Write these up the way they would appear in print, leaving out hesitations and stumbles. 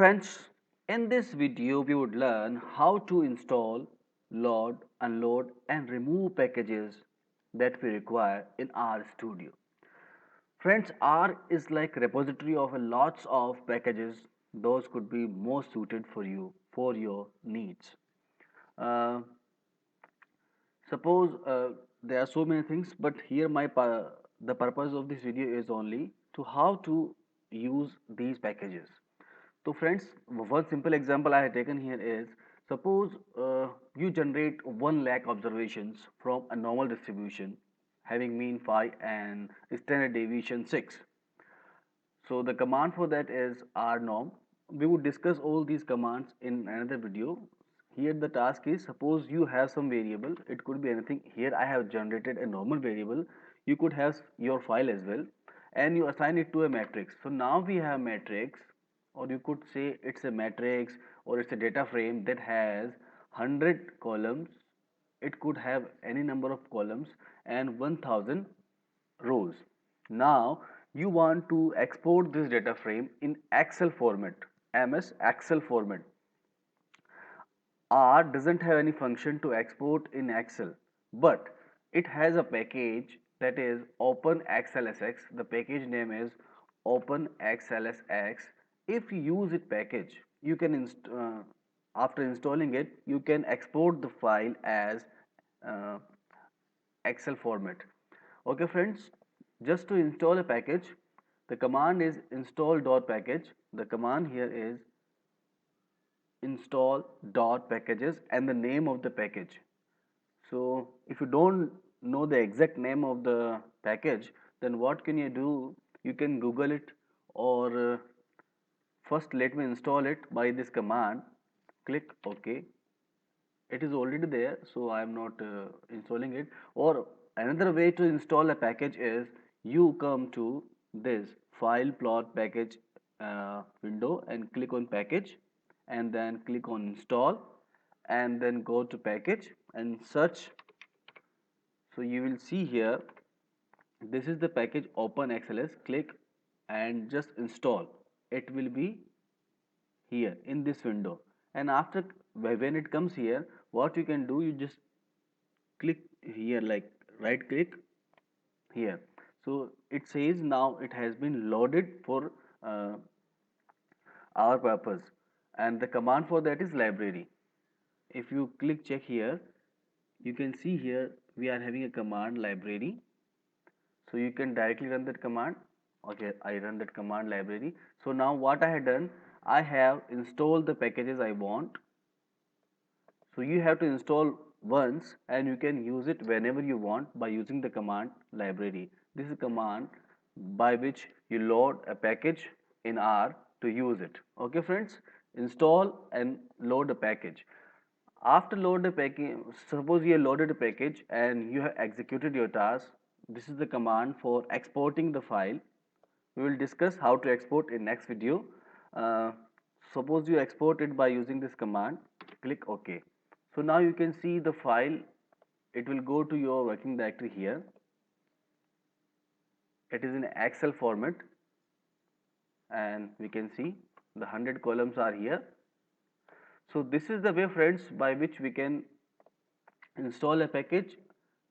friends, in this video we would learn how to install, load, unload and remove packages that we require in R Studio. Friends, R is like repository of a lots of packages. Those could be more suited for you for your needs. Uh, Suppose there are so many things, but here the purpose of this video is only to how to use these packages. So friends, one simple example I have taken here is suppose you generate 1 lakh observations from a normal distribution having mean 5 and standard deviation 6. So the command for that is rnorm. We would discuss all these commands in another video. Here the task is suppose you have some variable, it could be anything. Here I have generated a normal variable. You could have your file as well and you assign it to a matrix. So now we have matrix, or you could say it's a matrix or it's a data frame that has 100 columns. It could have any number of columns and 1000 rows. Now you want to export this data frame in Excel format, MS Excel format. R doesn't have any function to export in Excel, but it has a package that is OpenXLSX. The package name is OpenXLSX. If you use it package, you can after installing it, you can export the file as uh, Excel format. Okay friends, just to install a package, the command is install.package. The command here is install dot packages and the name of the package. So if you don't know the exact name of the package, then what can you do? You can Google it, or first let me install it by this command. Click OK. It is already there, so I am not installing it. Or another way to install a package is you come to this file plot package window and click on package and then click on install and then go to package and search. So you will see here this is the package OpenXLS. Click and just install. It will be here in this window, and after when it comes here, what you can do, you just click here, like right click here. So it says now it has been loaded for uh, our purpose, and the command for that is library. If you click check here, you can see here we are having a command library. So you can directly run that command. Okay, I run that command library. So now what I have done, I have installed the packages I want. So you have to install once and you can use it whenever you want by using the command library. This is a command by which you load a package in R to use it. Okay friends, install and load a package. After load the package, suppose you have loaded a package and you have executed your task. This is the command for exporting the file. We will discuss how to export in next video. Uh, Suppose you export it by using this command, click OK. So now you can see the file. It will go to your working directory here. It is in Excel format and we can see the 100 columns are here. So this is the way friends by which we can install a package,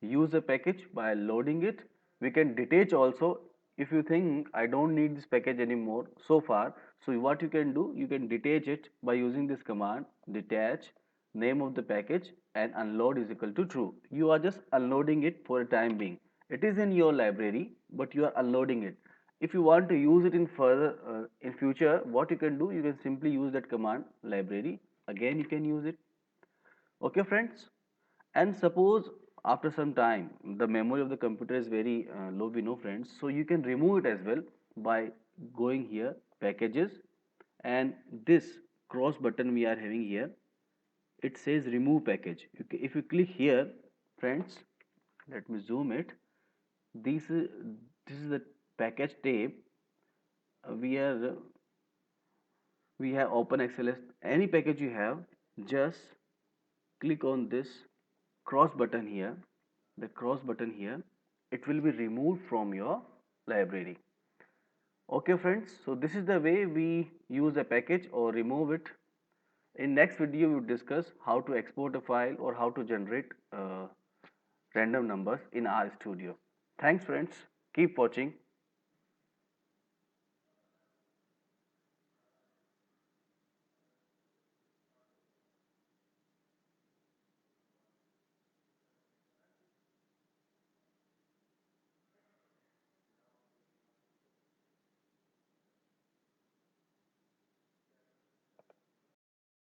use a package by loading it. We can detach also. If you think I don't need this package anymore so far, so what you can do, you can detach it by using this command detach name of the package and unload is equal to true. You are just unloading it for a time being. It is in your library, but you are unloading it. If you want to use it in further in future, what you can do, you can simply use that command library. Again you can use it. Okay friends, and suppose after some time the memory of the computer is very low, we know friends, so you can remove it as well by going here packages and this cross button we are having here, it says remove package. If you click here friends, let me zoom it. This is the package tab. We have OpenXLS. Any package you have, just click on this cross button here, the cross button here, it will be removed from your library. Okay friends, so this is the way we use a package or remove it. In next video, we will discuss how to export a file or how to generate random numbers in RStudio. Thanks friends. Keep watching.